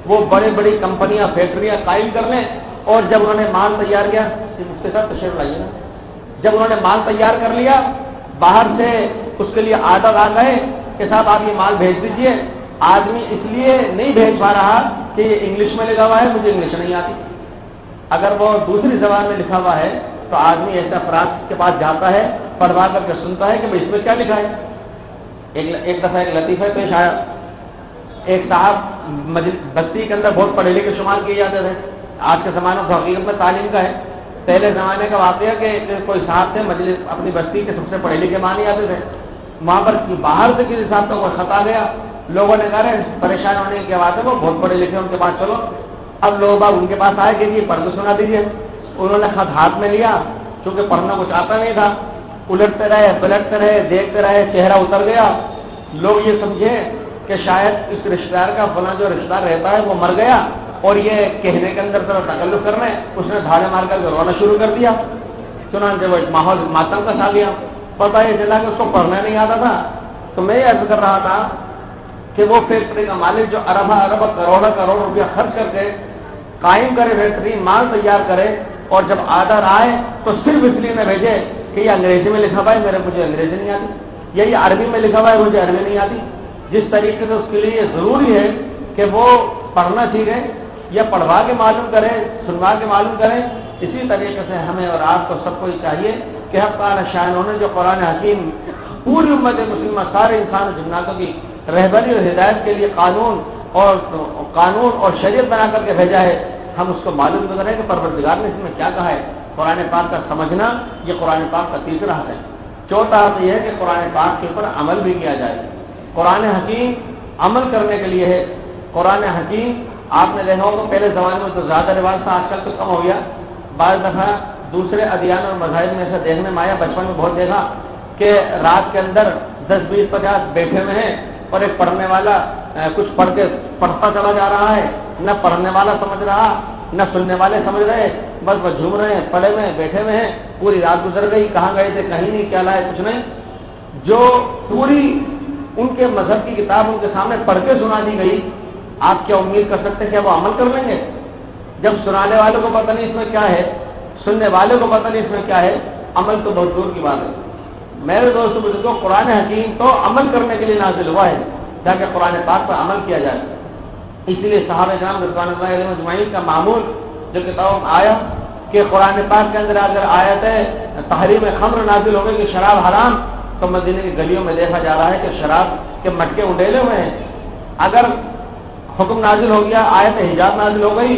وہ بڑی بڑی کمپنیاں، فیکٹریاں قائم کر لیں، اور جب انہوں نے مال تیار کیا، اس کے ساتھ تشریف لائیے نا، جب انہوں نے مال تیار کر لیا، باہر سے اس کے لیے آرڈر آ گئے کہ صاحب آپ یہ مال بھیج دیجئے، آدمی اس لیے نہیں بھیج پا رہا کہ یہ انگلش میں لکھا ہوا ہے، مجھے انگلش نہیں آتی۔ اگر وہ دوسری زبان میں لکھا ہوا ہے تو آدمی ایسا افراد کے پاس جاتا ہے، پڑھوا کر کے سنتا ہے کہ بھائی اس میں کیا لکھا ہے۔ ایک دفعہ ایک لطیفہ پیش آیا، ایک صاحب بستی کے اندر بہت پڑھے لکھے شمار کیے جاتے تھے، آج کے زمانے میں حقیقت میں تعلیم کا ہے، پہلے زمانے کا واقعہ کہ کوئی صاحب تھے مجلس اپنی بستی کے سب سے پڑھے لکھے مانے جاتے تھے، وہاں پر باہر سے کسی صاحب کا کوئی خط آ گیا، لوگوں نے کہا پریشان ہونے کی بات ہے، وہ بہت پڑھے لکھے ان کے پاس چلو۔ اب لوگ باغ ان کے پاس آئے کہ یہ پڑھ کے سنا دیجیے، انہوں نے خط ہاتھ میں لیا، چونکہ پڑھنا کچھ آتا نہیں تھا، الٹتے رہے، پلٹتے رہے، دیکھتے رہے، چہرہ اتر گیا، لوگ یہ سمجھے کہ شاید اس رشتہ دار کا فلاں جو رشتہ دار رہتا ہے وہ مر گیا، اور یہ کہنے کے اندر ذرا تکلف کرنا ہے، اس نے دھاڑے مار کر رونا شروع کر دیا، چنانچہ وہ ماحول ماتم کا سا گیا۔ پتہ یہ چلا کہ اس کو پڑھنا نہیں آتا تھا، تو میں یہ عرض کر رہا تھا کہ وہ فیکٹری کا مالک جو ارب کروڑ روپیہ خرچ کر کے قائم کرے فیکٹری، مال تیار کرے، اور جب آرڈر آئے تو صرف اس لیے نہ بھیجے کہ یہ انگریزی میں لکھا ہوا ہے، مجھے انگریزی نہیں آتی، یا یہ عربی میں لکھا ہوا ہے، مجھے عربی نہیں آتی۔ جس طریقے سے اس کے لیے یہ ضروری ہے کہ وہ پڑھنا سیکھے یا پڑھوا کے معلوم کریں، سنوا کے معلوم کریں، اسی طریقے سے ہمیں اور آپ کو سب کو یہ چاہیے کہ حق تعالی شاہنوں نے جو قرآن حکیم پوری امت مسلمہ سارے انسان و جناتوں کی رہبری اور ہدایت کے لیے قانون اور شریعت بنا کر کے بھیجا ہے، ہم اس کو معلوم کریں کہ پروردگار نے اس میں کیا کہا ہے۔ قرآن پاک کا سمجھنا یہ قرآن پاک کا تیسرا حق ہے۔ چوتھا حق یہ ہے کہ قرآن پاک کے اوپر عمل بھی کیا جائے۔ قرآن حکیم عمل کرنے کے لیے ہے۔ قرآن حکیم آپ نے دیکھا ہوگا پہلے زمانے میں تو زیادہ رواج تھا، آج کل تو کم ہو گیا، بعض دفعہ دوسرے ادیان اور مذاہب میں ایسا دیکھنے میں آیا، بچپن میں بہت دیکھا کہ رات کے اندر 10 20 50 بیٹھے ہوئے ہیں اور ایک پڑھنے والا کچھ پڑھتا چلا جا رہا ہے، نہ پڑھنے والا سمجھ رہا نہ سننے والے سمجھ رہے، بس وہ جھوم رہے ہیں، پڑے ہوئے بیٹھے ہوئے ہیں، پوری رات گزر گئی، کہاں گئے تھے کہیں نہیں، کیا لائے کچھ نہیں۔ جو پوری ان کے مذہب کی کتاب ان کے سامنے پڑھ کے سنا دی گئی، آپ کیا امید کر سکتے ہیں کہ وہ عمل کر لیں گے؟ جب سنانے والوں کو پتہ نہیں اس میں کیا ہے، سننے والے کو پتہ نہیں اس میں کیا ہے، عمل تو بہت دور کی بات ہے۔ میرے دوستوں بزرگوں، قرآن حکیم تو عمل کرنے کے لیے نازل ہوا ہے تاکہ قرآن پاک پر عمل کیا جائے۔ اسی لیے صحابہ کرام رضوان اللہ علیہم اجمعین کا معمول جو کتاب میں آیا کہ قرآن پاک کے اندر اگر آیت ہے تحریم خمر نازل ہو گئی کہ شراب حرام، تو مدینے کی گلیوں میں دیکھا جا رہا ہے کہ شراب کے مٹکے انڈیلے ہوئے ہیں۔ اگر حکم نازل ہو گیا، آیت حجاب نازل ہو گئی،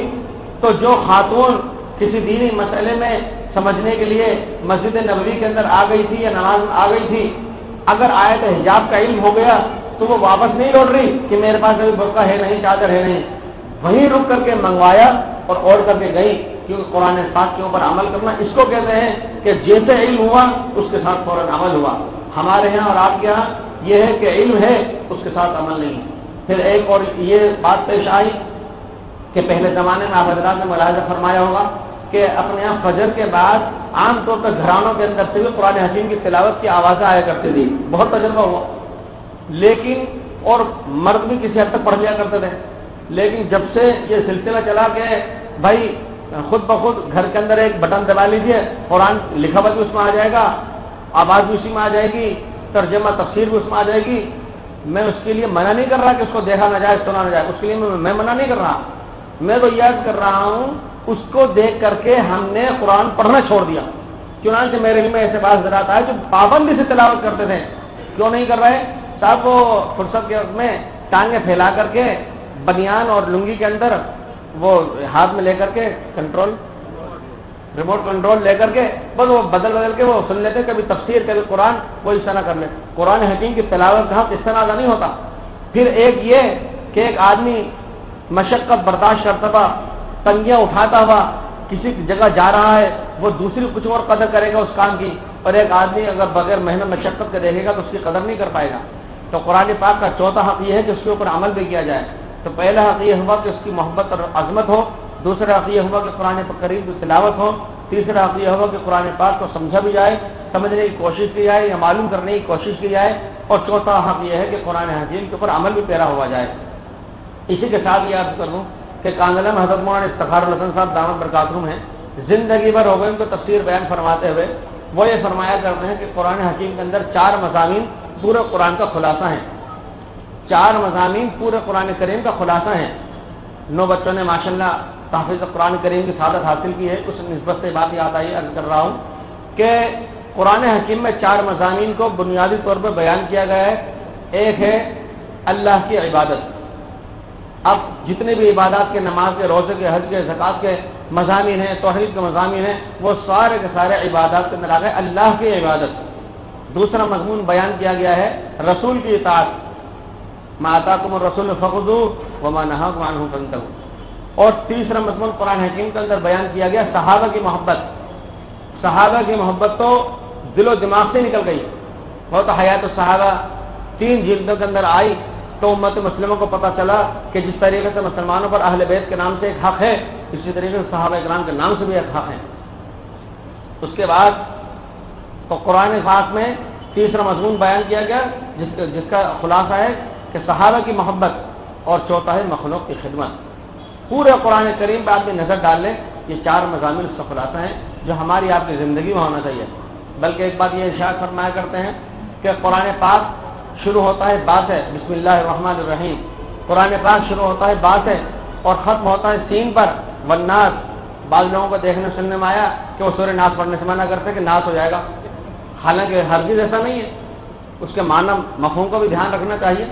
تو جو خاتون کسی دینی مسئلے میں سمجھنے کے لیے مسجد نبوی کے اندر آ گئی تھی یا نماز میں آ گئی تھی، اگر آیت حجاب کا علم ہو گیا تو وہ واپس نہیں لوٹ رہی کہ میرے پاس ابھی برقع ہے نہیں، چادر ہے نہیں، وہیں رک کر کے منگوایا اور اوڑھ کر کے گئی، کیونکہ قرآن پاک کے اوپر عمل کرنا اس کو کہتے ہیں کہ جیسے علم ہوا اس کے ساتھ فوراً عمل ہوا۔ ہمارے یہاں اور آپ کے یہاں یہ ہے کہ علم ہے اس کے ساتھ عمل نہیں۔ پھر ایک اور یہ بات پیش آئی کہ پہلے زمانے میں آپ حضرات نے ملاحظہ فرمایا ہوگا کہ اپنے یہاں فجر کے بعد عام طور پر گھرانوں کے اندر سے بھی قرآن حکیم کی تلاوت کی آوازیں آیا کرتی تھی، بہت تجربہ ہوا، لیکن اور مرد بھی کسی حد تک پڑھ لیا کرتے تھے۔ لیکن جب سے یہ سلسلہ چلا کہ بھائی خود بخود گھر کے اندر ایک بٹن دبا لیجئے، قرآن لکھا ہوا بھی اس میں آ جائے گا، آواز بھی اسی میں آ جائے گی، ترجمہ تفسیر بھی اس میں آ جائے گی، میں اس کے لیے منع نہیں کر رہا کہ اس کو دیکھا نہ جائے، سنا نہ جائے، اس کے لیے میں منع نہیں کر رہا، میں تو یاد کر رہا ہوں اس کو دیکھ کر کے ہم نے قرآن پڑھنا چھوڑ دیا۔ چنانچہ میرے علم میں ایسے بعض حضرات آئے جو پابندی سے تلاوت کرتے تھے، کیوں نہیں کر رہے صاحب؟ وہ فرصت کے وقت میں ٹانگیں پھیلا کر کے بنیان اور لنگی کے اندر وہ ہاتھ میں لے کر کے ریموٹ کنٹرول لے کر کے بس وہ بدل کے وہ سن لیتے، کبھی تفسیر کبھی قرآن، وہ اس طرح کر لے۔ قرآن حکیم کی تلاوت کا حق اس طرح نہیں ہوتا۔ پھر ایک یہ کہ ایک آدمی مشقت برداشت کرتا ہوا، تنگیاں اٹھاتا ہوا کسی جگہ جا رہا ہے، وہ دوسری کچھ اور قدر کرے گا اس کام کی، اور ایک آدمی اگر بغیر محنت مشقت کے دیکھے گا تو اس کی قدر نہیں کر پائے گا۔ تو قرآن پاک کا چوتھا حق یہ ہے کہ اس کے اوپر عمل بھی کیا جائے۔ تو پہلا حق یہ ہوا کہ اس کی محبت اور عظمت ہو، دوسرا حق یہ ہوا کہ قرآن کریم کی تلاوت ہو، تیسرا حق یہ ہوا کہ قرآن پاک کو سمجھا بھی جائے، سمجھنے کی کوشش کی جائے یا معلوم کرنے کی کوشش کی جائے، اور چوتھا حق یہ ہے کہ قرآن حکیم کے اوپر عمل بھی پیرا ہوا جائے۔ اسی کے ساتھ یہ عرض کروں کہ کانگلہ میں حضرت مولانا افتخار الحسن صاحب دامت برکاتہم ہیں، زندگی بھر ہو گئے ان کو تفسیر بیان فرماتے ہوئے، وہ یہ فرمایا کرتے ہیں کہ قرآن حکیم کے اندر 4 مضامین پورے قرآن کا خلاصہ ہیں، 4 مضامین پورے قرآن کریم کا خلاصہ ہیں۔ 9 بچوں نے ماشاءاللہ تحفظ قرآن کریم کی سعادت حاصل کی ہے، اس نسبت سے بات یاد آئی، عرض کر رہا ہوں کہ قرآن حکیم میں 4 مضامین کو بنیادی طور پر بیان کیا گیا ہے۔ ایک ہے اللہ کی عبادت۔ اب جتنے بھی عبادات کے، نماز کے، روزے کے، حج کے، زکوٰۃ کے مضامین ہیں، توحید کے مضامین ہیں، وہ سارے کے سارے عبادات کے اندر آ گئے، اللہ کی عبادت۔ دوسرا مضمون بیان کیا گیا ہے رسول کی اطاعت، ما آتاکم الرسول فخذوہ وما نہاکم عنہ فانتہوا۔ اور تیسرا مضمون قرآن حکیم کے اندر بیان کیا گیا صحابہ کی محبت۔ صحابہ کی محبت تو دل و دماغ سے نکل گئی، بہت حیات الصحابہ 3 جلدوں کے اندر آئی تو امت مسلموں کو پتہ چلا کہ جس طریقے سے مسلمانوں پر اہل بیت کے نام سے ایک حق ہے، اسی طریقے سے صحابہ کرام کے نام سے بھی ایک حق ہے۔ اس کے بعد تو قرآن پاک میں تیسرا مضمون بیان کیا گیا جس کا خلاصہ ہے کہ صحابہ کی محبت، اور چوتھا ہے مخلوق کی خدمت۔ پورے قرآن کریم پہ آپ بھی نظر ڈال لیں، یہ 4 مضامین اس کا خلاصہ ہیں جو ہماری آپ کی زندگی میں ہونا چاہیے۔ بلکہ ایک بات یہ ارشاد فرمایا کرتے ہیں کہ قرآن پاک شروع ہوتا ہے بات ہے بسم اللہ الرحمن الرحیم، قرآن پاک شروع ہوتا ہے بات ہے اور ختم ہوتا ہے سین پر والناس۔ بعض لوگوں کو دیکھنے سننے میں آیا کہ وہ سورہ ناس پڑھنے سے منع کرتے ہیں کہ ناس ہو جائے گا، حالانکہ ہرگز ایسا نہیں ہے، اس کے معنی مفہوم کو بھی دھیان رکھنا چاہیے۔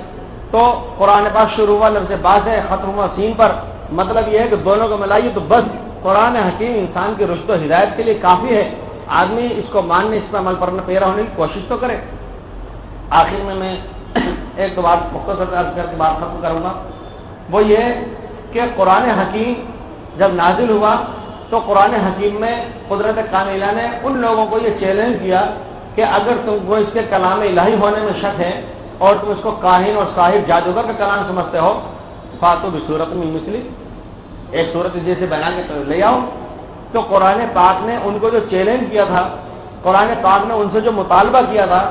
تو قرآن پاک شروع ہوا لفظ بات ہے، ختم ہوا سین پر، مطلب یہ ہے کہ دونوں کو ملائیے تو بس قرآن حکیم انسان کی رشد و ہدایت کے لیے کافی ہے۔ آدمی اس کو ماننے، اس پر عمل کرنے پیرا ہونے کی کوشش تو کرے۔ آخر میں ایک دو بات مختصر عرض کر کے بات ختم کروں گا، وہ یہ کہ قرآن حکیم جب نازل ہوا تو قرآن حکیم میں قدرت کاملہ نے ان لوگوں کو یہ چیلنج کیا کہ اگر تم کو اس کے کلام الہی ہونے میں شک ہے اور تم اس کو کاہن اور ساحر جادوگر کا کلام سمجھتے ہو، فاتو بصورت من مثلی، ایک صورت جیسے بنا کے لے آؤ۔ تو قرآن پاک نے ان کو جو چیلنج کیا تھا، قرآن پاک نے ان سے جو مطالبہ کیا تھا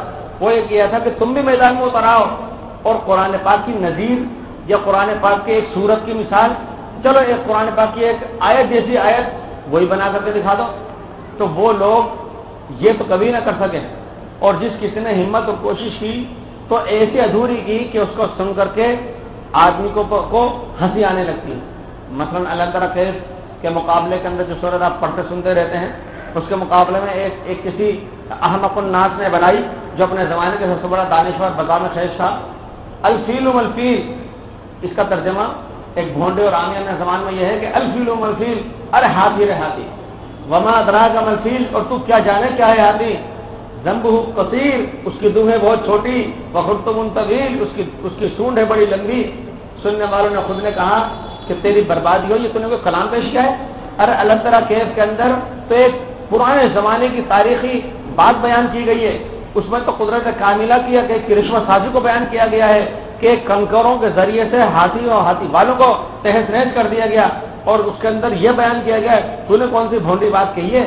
وہ یہ کیا تھا کہ تم بھی میدان میں اتر آؤ اور قرآن پاک کی نظیر یا قرآن پاک کی ایک صورت کی مثال، چلو ایک قرآن پاک کی ایک آیت جیسی آیت وہی بنا کر کے دکھا دو۔ تو وہ لوگ یہ تو کبھی نہ کر سکے، اور جس کسی نے ہمت اور کوشش کی تو ایسی ادھوری کی کہ اس کو سن کر کے آدمی کو ہنسی آنے لگتی ہے۔ مثلاً اللہ تعالیٰ کے مقابلے کے اندر جو سورت آپ پڑھتے سنتے رہتے ہیں، اس کے مقابلے میں ایک کسی احمق الناس نے بنائی جو اپنے زمانے کے سب سے بڑا دانشور بزام خیز تھا، الفیل الفیل، اس کا ترجمہ ایک بھونڈے اور عامیانہ زبان میں یہ ہے کہ الفیل الفیل، ارے ہاتھی رے ہاتھی، وما ادراک ما الفیل، اور تو کیا جانے کیا ہے ہاتھی، ذنبہ قصیر، اس کی دم ہے بہت چھوٹی، وخرطم طویل، اس کی سونڈ ہے بڑی لمبی۔ سننے والوں نے خود نے کہا کہ تیری بربادی ہو، یہ تو نے کوئی کلام پیش کیا ہے؟ ارے اللہ تعالیٰ کیف کے اندر تو ایک پرانے زمانے کی تاریخی بات بیان کی گئی ہے، اس میں تو قدرت کاملہ کی ہے کہ کرشمہ سازی کو بیان کیا گیا ہے کہ کنکروں کے ذریعے سے ہاتھی اور ہاتھی والوں کو تہس نہس کر دیا گیا، اور اس کے اندر یہ بیان کیا گیا ہے تو نے کون سی بھونڈی بات کہی ہے،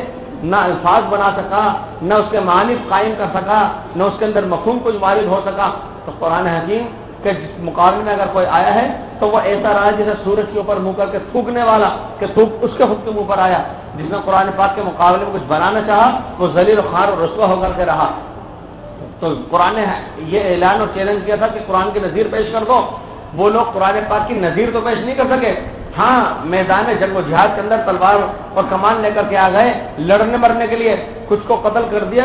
نہ الفاظ بنا سکا، نہ اس کے معنی قائم کر سکا، نہ اس کے اندر مفہوم کچھ وارد ہو سکا۔ تو قرآن حکیم کے مقابلے میں اگر کوئی آیا ہے تو وہ ایسا رہا جیسے سورج کے اوپر منہ کر کے تھوکنے والا کہ تھوک اس کے خود کے منہ پر آیا۔ جس نے قرآن پاک کے مقابلے میں کچھ بنانا چاہا وہ ذلیل و خوار اور رسوا ہو کر کے رہا۔ تو قرآن نے یہ اعلان اور چیلنج کیا تھا کہ قرآن کی نظیر پیش کر دو، وہ لوگ قرآن پاک کی نظیر تو پیش نہیں کر سکے، ہاں میدان جنگ و جہاد کے اندر تلوار اور کمان لے کر کے آ گئے لڑنے مرنے کے لیے، کچھ کو قتل کر دیا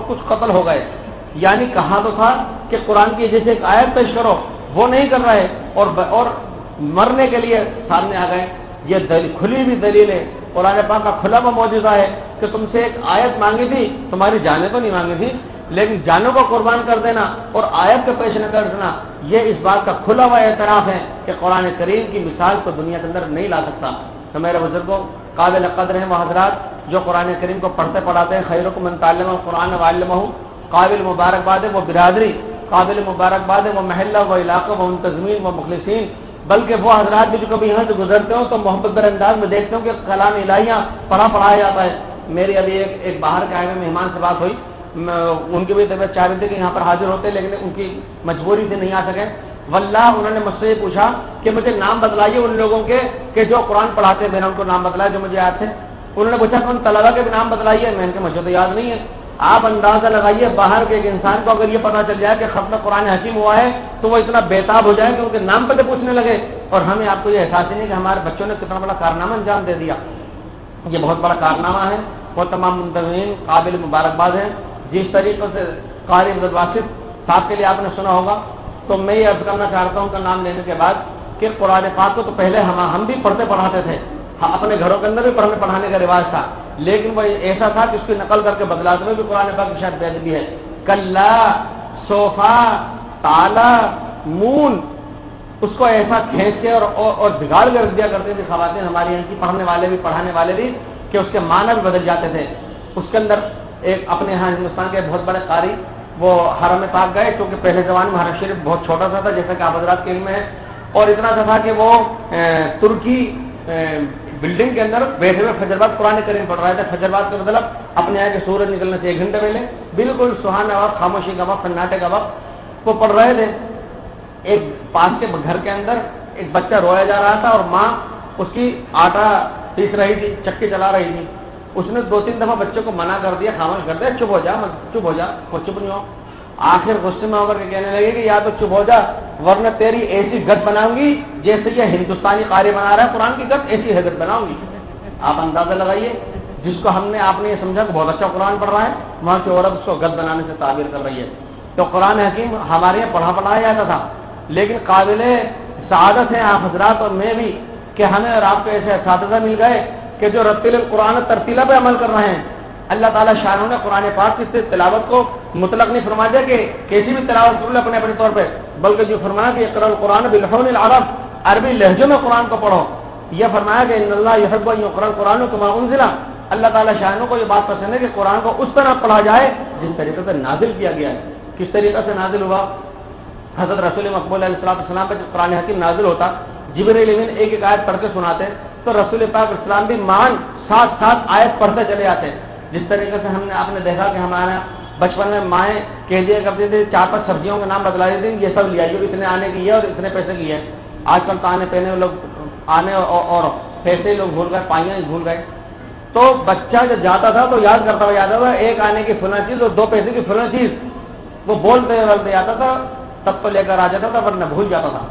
کچھ قتل ہو گئے۔ یعنی کہا تو تھا کہ قرآن کی جیسے ایک آیت پیش کرو، وہ نہیں کر رہے، اور مرنے کے لیے سامنے آ گئے۔ یہ کھلی ہوئی دلیل ہے، قرآن پاک کا کھلا ہوا معجزہ ہے کہ تم سے ایک آیت مانگی تھی، تمہاری جانیں تو نہیں مانگی تھی، لیکن جانوں کو قربان کر دینا اور آیت کے پیش نہ کر دینا، یہ اس بات کا کھلا ہوا اعتراف ہے کہ قرآن کریم کی مثال کو دنیا کے اندر نہیں لا سکتا۔ تو میرے بزرگوں، قابل قدر ہیں وہ حضرات جو قرآن کریم کو پڑھتے پڑھاتے ہیں، خیرکم من تعلم القرآن وعلمہ، قابل مبارکباد ہے وہ برادری، قابل مبارکباد ہے وہ محلہ، وہ علاقہ، وہ منتظمین، وہ مخلصین، بلکہ وہ حضرات بھی جو کبھی یہاں سے گزرتے ہوں تو محبت در انداز میں دیکھتے ہوں کہ کلام الہیہ پڑھایا جاتا ہے۔ میری ابھی ایک باہر کے آئے ہوئے مہمان سے بات ہوئی، ان کی بھی طبیعت چاہ رہی تھی کہ یہاں پر حاضر ہوتے لیکن ان کی مجبوری سے نہیں آ سکے۔ واللہ انہوں نے مجھ سے یہ پوچھا کہ مجھے نام بتلائیے ان لوگوں کے کہ جو قرآن پڑھاتے، میں نے ان کو نام بتلایا جو مجھے یاد تھے۔ انہوں نے پوچھا کہ ان طلبہ کے بھی نام بتلائیے، میں نے کہا مجھے تو یاد نہیں ہے۔ آپ اندازہ لگائیے باہر کے ایک انسان کو اگر یہ پتا چل جائے کہ ختم قرآن حکیم ہوا ہے تو وہ اتنا بےتاب ہو جائے کہ ان کے نام پہ پوچھنے لگے، اور ہمیں آپ کو یہ احساس ہی نہیں کہ ہمارے بچوں نے کتنا بڑا کارنامہ انجام دے دیا۔ یہ بہت بڑا کارنامہ ہے، وہ تمام منتظمین قابل مبارکباد ہیں۔ جس طریقے سے قاری عبد الواسط صاحب کے لیے آپ نے سنا ہوگا، تو میں یہ عرض کرنا چاہتا ہوں کا نام لینے کے بعد کہ قرآن پاک کو تو پہلے ہم بھی پڑھتے پڑھاتے تھے، اپنے گھروں کے اندر بھی پڑھانے کا رواج تھا، لیکن وہ ایسا تھا کہ اس کی نقل کر کے بدلاتے میں بھی قرآن پاک کی شاید بےادبی ہے۔ کلا، صوفا، تالا، مون، اس کو ایسا کھینچ کے اور بگاڑ کر دیا کرتے تھے خواتین ہماری یہاں کی پڑھنے والے بھی پڑھانے والے بھی کہ اس کے معنی بھی بدل جاتے تھے۔ اس کے اندر ایک اپنے یہاں ہندوستان کے بہت بڑے قاری وہ حرم پاک گئے، کیونکہ پہلے زمانے میں حرم شریف بہت چھوٹا سا تھا جیسا کہ آپ حضرات کے علم میں ہے، اور اتنا سا تھا کہ وہ ترکی بلڈنگ کے اندر بیٹھے ہوئے فجر بعد قرآن کریم پڑھ رہے تھے۔ فجر بعد کا مطلب اپنے آئے کہ سورج نکلنے سے 1 گھنٹے پہلے، بالکل سہانا وقت، خاموشی کا وقت، سناٹے کا وقت، وہ پڑھ رہے تھے۔ ایک پاس کے گھر کے اندر ایک بچہ رویا جا رہا تھا اور ماں اس کی آٹا پیس رہی تھی، چکی چلا رہی تھی۔ اس نے 2-3 دفعہ بچوں کو منع کر دیا، خاموش کر دیا، چپ ہو جا، وہ چپ نہیں ہو۔ آخر غصے میں ہو کر کے کہنے لگے کہ یا تو چپ ہو جا ورنہ تیری ایسی گد بناؤں گی جیسے یہ ہندوستانی قاری بنا رہا ہے قرآن کی گد، ایسی ہے گد بناؤں گی۔ آپ اندازہ لگائیے، جس کو آپ نے یہ سمجھا کہ بہت اچھا قرآن پڑھ رہا ہے، وہاں کی عورت اس کو گد بنانے سے تعبیر کر رہی ہے۔ تو قرآن حکیم ہمارے یہاں پڑھایا جاتا تھا، لیکن قابل سعادت ہیں آپ حضرات اور میں بھی کہ ہمیں اور آپ کو ایسے اساتذہ مل گئے کہ جو رتل القرآن ترتیلہ پہ عمل کر رہے ہیں۔ اللہ تعالیٰ شاہ نے قرآن پاک کی تلاوت کو مطلق نہیں فرما دیا کہ کیسی بھی تلاوت کر لو اپنے طور پہ، بلکہ جو فرمایا کہ اقرأ القرآن بلحون العرب، عربی لہجوں میں قرآن کو پڑھو۔ یہ فرمایا کہ ان اللہ یحب ان یقرأ القرآن کما انزل، اللہ تعالیٰ شاہنوں کو یہ بات پسند ہے کہ قرآن کو اس طرح پڑھا جائے جس طریقے سے نازل کیا گیا ہے۔ کس طریقے سے نازل ہوا؟ حضرت رسول مقبول علیہ السلام پہ جب قرآن حکیم نازل ہوتا، جبرائیل امین ایک ایک آیت پڑھ کے سناتے تو رسول پاک اسلام بھی ساتھ آیت پڑھتے چلے آتے۔ جس طریقے سے آپ نے دیکھا کہ ہمارا بچپن میں مائیں کہہ دیا کرتی تھی 4-5 سبزیوں کے نام بتلا دیتی، یہ سب لیا جو اتنے آنے کی ہے اور اتنے پیسے کی ہے۔ آج کل تو آنے پینے لوگ آنے اور پیسے لوگ بھول گئے، پائیاں بھول گئے۔ تو بچہ جب جاتا تھا تو یاد کرتا ہوا جاتا تھا ایک آنے کی فلاں چیز اور 2 پیسے کی فلاں چیز، وہ بولتے جاتا تھا تب تو لے کر آ جاتا تھا ورنہ بھول جاتا تھا.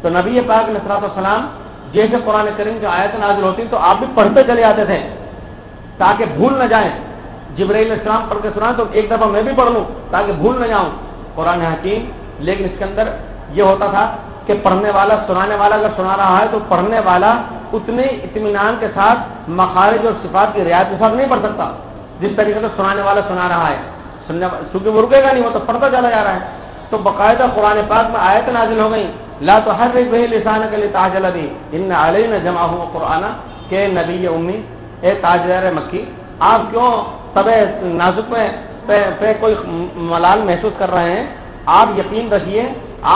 تو نبی پاک علیہ الصلوۃ والسلام جیسے قرآن کریم کی آیت نازل ہوتی تو آپ بھی پڑھتے چلے آتے تھے تاکہ بھول نہ جائیں. جبرائیل علیہ السلام پڑھ کے سنائیں تو ایک دفعہ میں بھی پڑھ لوں تاکہ بھول نہ جاؤں قرآن حکیم. لیکن اس کے اندر یہ ہوتا تھا کہ پڑھنے والا سنانے والا اگر سنا رہا ہے تو پڑھنے والا اتنے اطمینان کے ساتھ مخارج اور صفات کی رعایت کے ساتھ نہیں پڑھ سکتا جس طریقے سے سنانے والا سنا رہا ہے. چونکہ وہ رکے گا نہیں، وہ تو پڑھتا چلا جا رہا ہے. تو باقاعدہ قرآن پاک میں آیت نازل ہو گئی لا تحرک به لسانک لتعجل به ان علینا جمعه وقرآن کہ نبی امی اے تاجدار مکی آپ کیوں طبع نازک میں پہ کوئی ملال محسوس کر رہے ہیں؟ آپ یقین رکھیے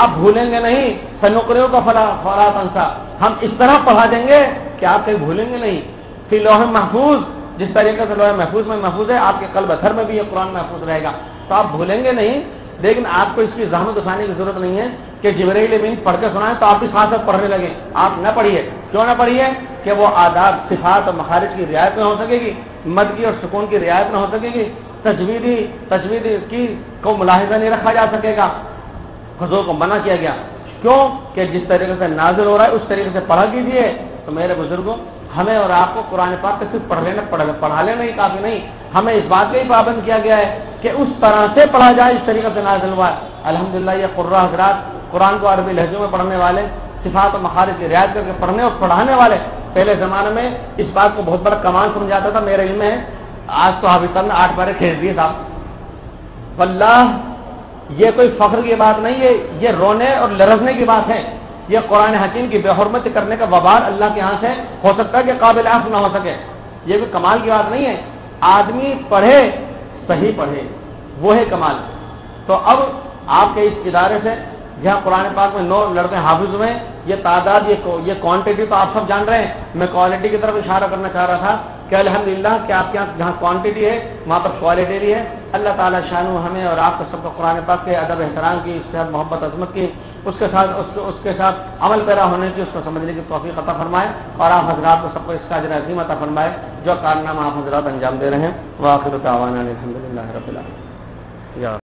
آپ بھولیں گے نہیں. سنقرئک فلا تنسى ہم اس طرح پڑھا دیں گے کہ آپ کہیں بھولیں گے نہیں. فی لوح محفوظ جس طریقے سے لوح محفوظ میں محفوظ ہے آپ کے قلب اثر میں بھی یہ قرآن محفوظ رہے گا تو آپ بھولیں گے نہیں. لیکن آپ کو اس کی زحمت اٹھانے کی ضرورت نہیں ہے کہ جبرائیل امین پڑھ کے سنائیں تو آپ بھی ساتھ ساتھ پڑھنے لگیں. آپ نہ پڑھیے. کیوں نہ پڑھیے؟ کہ وہ آداب صفات اور مخارج کی رعایت نہ ہو سکے گی، مد کی اور سکون کی رعایت نہ ہو سکے گی، تجوید کی کو ملاحظہ نہیں رکھا جا سکے گا. حضور کو منع کیا گیا. کیوں؟ کہ جس طریقے سے نازل ہو رہا ہے اس طریقے سے پڑھا کیجیے. تو میرے بزرگوں ہمیں اور آپ کو قرآن پاک کے صرف پڑھا لینا ہی کافی نہیں، ہمیں اس بات کا ہی پابند کیا گیا ہے کہ اس طرح سے پڑھا جائے اس طریقے سے نازل ہوا ہے. الحمدللہ یہ قرہ حضرات قرآن کو عربی لہجوں میں پڑھنے والے، صفات و مخارج کی رعایت کر کے پڑھنے اور پڑھانے والے پہلے زمانے میں اس بات کو بہت بڑا کمال سمجھاتا تھا. میرے علم میں آج تو حافظ صاحب نے 8 بارے کھیل دیے صاحب. واللہ یہ کوئی فخر کی بات نہیں ہے، یہ رونے اور لرزنے کی بات ہے. یہ قرآن حکیم کی بے حرمت کرنے کا وبال اللہ کے ہاں سے ہو سکتا ہے کہ قابل عفو نہ ہو سکے. یہ کوئی کمال کی بات نہیں ہے. آدمی پڑھے صحیح پڑھے وہ ہے کمال. تو اب آپ کے اس ادارے سے جہاں قرآن پاک میں 9 لڑکے حافظ ہوئے، یہ تعداد یہ کوانٹٹی تو آپ سب جان رہے ہیں. میں کوالٹی کی طرف اشارہ کرنا چاہ رہا تھا کہ الحمدللہ کہ آپ کے یہاں جہاں کوانٹٹی ہے وہاں پر کوالٹی بھی ہے. اللہ تعالیٰ شانو ہمیں اور آپ کو سب کو قرآن پاک کے ادب احترام کی، صحت محبت عظمت کی، اس کے ساتھ عمل پیرا ہونے کی، اس کو سمجھنے کی توفیق عطا فرمائے اور آپ حضرات کو سب کو اس کا اجر عظیم عطا فرمائے جو کارنامہ آپ حضرات انجام دے رہے ہیں. وآخر دعوانا الحمدللہ رب العالمین.